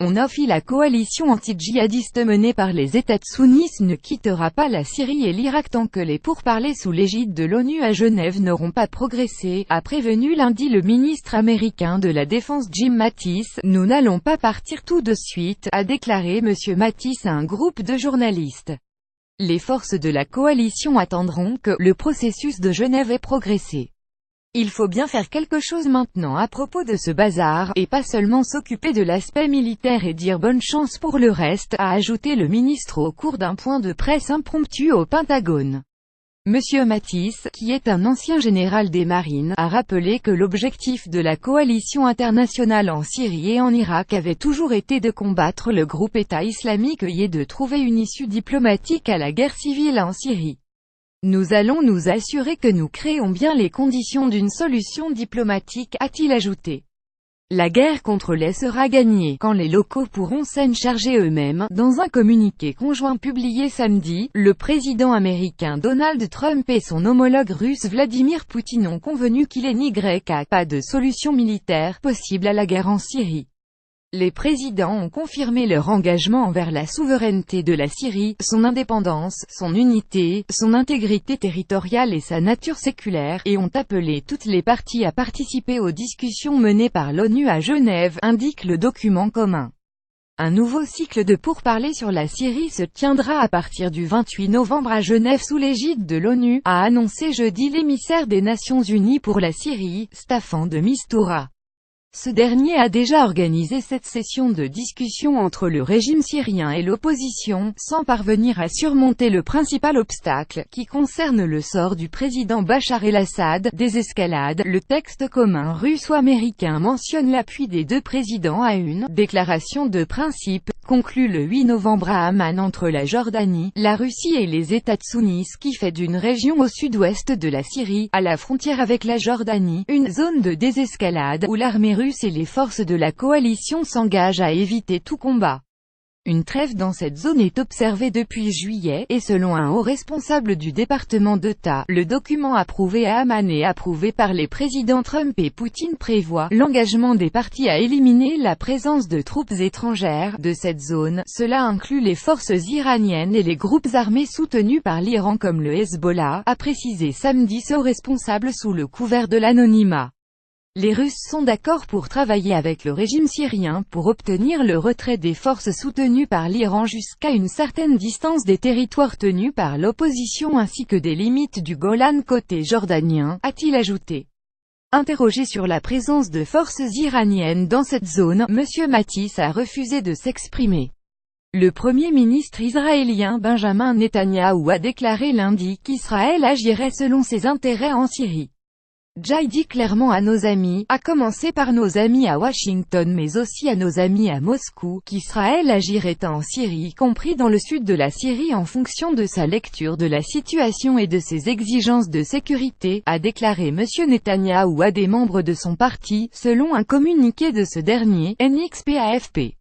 La coalition anti-djihadiste menée par les États sunnites ne quittera pas la Syrie et l'Irak tant que les pourparlers sous l'égide de l'ONU à Genève n'auront pas progressé, a prévenu lundi le ministre américain de la Défense Jim Mattis. Nous n'allons pas partir tout de suite, a déclaré M. Mattis à un groupe de journalistes. Les forces de la coalition attendront que le processus de Genève ait progressé. Il faut bien faire quelque chose maintenant à propos de ce bazar, et pas seulement s'occuper de l'aspect militaire et dire bonne chance pour le reste, a ajouté le ministre au cours d'un point de presse impromptu au Pentagone. Monsieur Mattis, qui est un ancien général des marines, a rappelé que l'objectif de la coalition internationale en Syrie et en Irak avait toujours été de combattre le groupe État islamique et de trouver une issue diplomatique à la guerre civile en Syrie. Nous allons nous assurer que nous créons bien les conditions d'une solution diplomatique, a-t-il ajouté. La guerre contre les sera gagnée quand les locaux pourront s'en charger eux-mêmes. Dans un communiqué conjoint publié samedi, le président américain Donald Trump et son homologue russe Vladimir Poutine ont convenu qu'il n'y a pas de solution militaire possible à la guerre en Syrie. Les présidents ont confirmé leur engagement envers la souveraineté de la Syrie, son indépendance, son unité, son intégrité territoriale et sa nature séculaire, et ont appelé toutes les parties à participer aux discussions menées par l'ONU à Genève, indique le document commun. Un nouveau cycle de pourparlers sur la Syrie se tiendra à partir du 28 novembre à Genève sous l'égide de l'ONU, a annoncé jeudi l'émissaire des Nations Unies pour la Syrie, Staffan de Mistura. Ce dernier a déjà organisé cette session de discussion entre le régime syrien et l'opposition, sans parvenir à surmonter le principal obstacle, qui concerne le sort du président Bachar el-Assad. Désescalade. Le texte commun russo-américain mentionne l'appui des deux présidents à une déclaration de principe, conclue le 8 novembre à Amman entre la Jordanie, la Russie et les États sunnites qui fait d'une région au sud-ouest de la Syrie, à la frontière avec la Jordanie, une zone de désescalade où l'armée russe et les forces de la coalition s'engagent à éviter tout combat. Une trêve dans cette zone est observée depuis juillet, et selon un haut responsable du département d'État, le document approuvé à Amman et approuvé par les présidents Trump et Poutine prévoit l'engagement des parties à éliminer la présence de troupes étrangères de cette zone. Cela inclut les forces iraniennes et les groupes armés soutenus par l'Iran comme le Hezbollah, a précisé samedi ce haut responsable sous le couvert de l'anonymat. Les Russes sont d'accord pour travailler avec le régime syrien pour obtenir le retrait des forces soutenues par l'Iran jusqu'à une certaine distance des territoires tenus par l'opposition ainsi que des limites du Golan côté jordanien, a-t-il ajouté. Interrogé sur la présence de forces iraniennes dans cette zone, M. Mattis a refusé de s'exprimer. Le Premier ministre israélien Benjamin Netanyahou a déclaré lundi qu'Israël agirait selon ses intérêts en Syrie. J'ai dit clairement à nos amis, à commencer par nos amis à Washington mais aussi à nos amis à Moscou, qu'Israël agirait en Syrie, compris dans le sud de la Syrie en fonction de sa lecture de la situation et de ses exigences de sécurité, a déclaré M. Netanyahou à des membres de son parti, selon un communiqué de ce dernier, NXP-AFP.